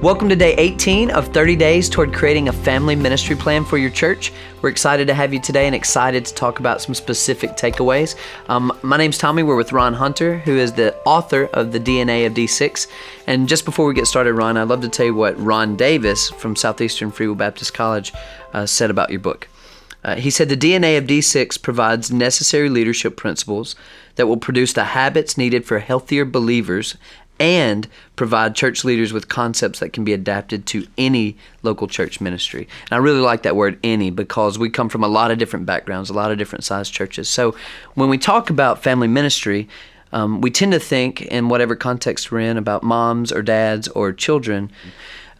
Welcome to day 18 of 30 days toward creating a family ministry plan for your church. We're excited to have you today and excited to talk about some specific takeaways. My name's Tommy. We're with Ron Hunter, who is the author of the DNA of D6. And just before we get started, Ron, I'd love to tell you what Ron Davis from Southeastern Free Will Baptist College said about your book. He said, the DNA of D6 provides necessary leadership principles that will produce the habits needed for healthier believers and provide church leaders with concepts that can be adapted to any local church ministry. And I really like that word any because we come from a lot of different backgrounds, a lot of different sized churches. So when we talk about family ministry, we tend to think in whatever context we're in about moms or dads or children.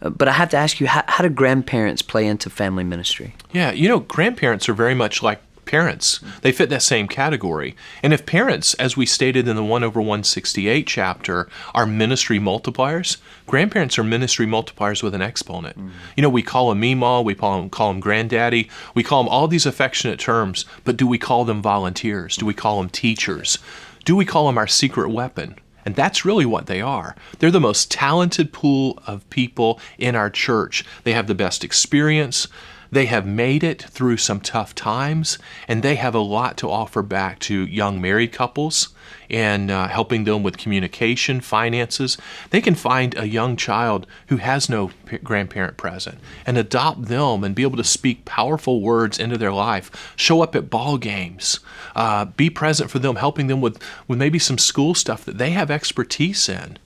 But I have to ask you, how do grandparents play into family ministry? Yeah, grandparents are very much like parents. They fit that same category. And if parents, as we stated in the 1/168 chapter, are ministry multipliers, grandparents are ministry multipliers with an exponent. We call them Meemaw, we call them granddaddy, we call them all these affectionate terms, but do we call them volunteers? Do we call them teachers? Do we call them our secret weapon? And that's really what they are. They're the most talented pool of people in our church. They have the best experience. They have made it through some tough times, and they have a lot to offer back to young married couples and helping them with communication, finances. They can find a young child who has no grandparent present and adopt them and be able to speak powerful words into their life, show up at ball games, be present for them, helping them with maybe some school stuff that they have expertise in.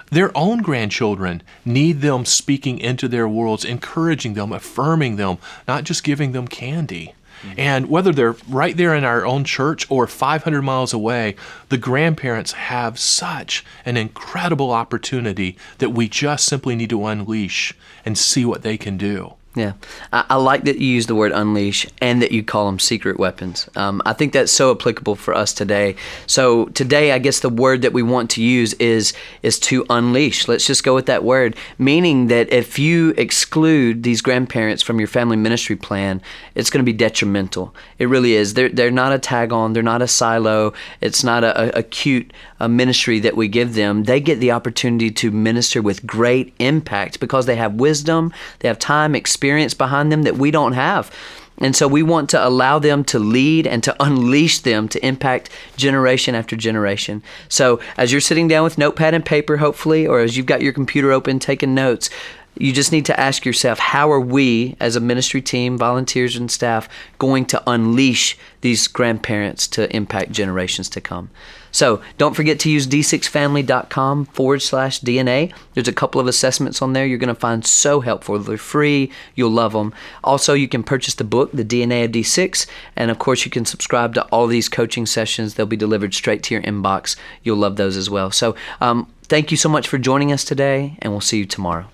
Their own grandchildren need them speaking into their worlds, encouraging them, affirming them, not just giving them candy. And whether they're right there in our own church or 500 miles away, the grandparents have such an incredible opportunity that we just simply need to unleash and see what they can do. Yeah, I like that you use the word unleash and that you call them secret weapons. I think that's so applicable for us today. So today, I guess the word that we want to use is to unleash. Let's just go with that word, meaning that if you exclude these grandparents from your family ministry plan, it's going to be detrimental. It really is. They're not a tag on. They're not a silo. It's not a cute ministry that we give them. They get the opportunity to minister with great impact because they have wisdom, they have time, experience behind them that we don't have. And so we want to allow them to lead and to unleash them to impact generation after generation. So as you're sitting down with notepad and paper, hopefully, or as you've got your computer open taking notes, you just need to ask yourself, how are we as a ministry team, volunteers and staff, going to unleash these grandparents to impact generations to come? So don't forget to use d6family.com/DNA. There's a couple of assessments on there you're going to find so helpful. They're free. You'll love them. Also, you can purchase the book, The DNA of D6. And of course, you can subscribe to all these coaching sessions. They'll be delivered straight to your inbox. You'll love those as well. So thank you so much for joining us today, and we'll see you tomorrow.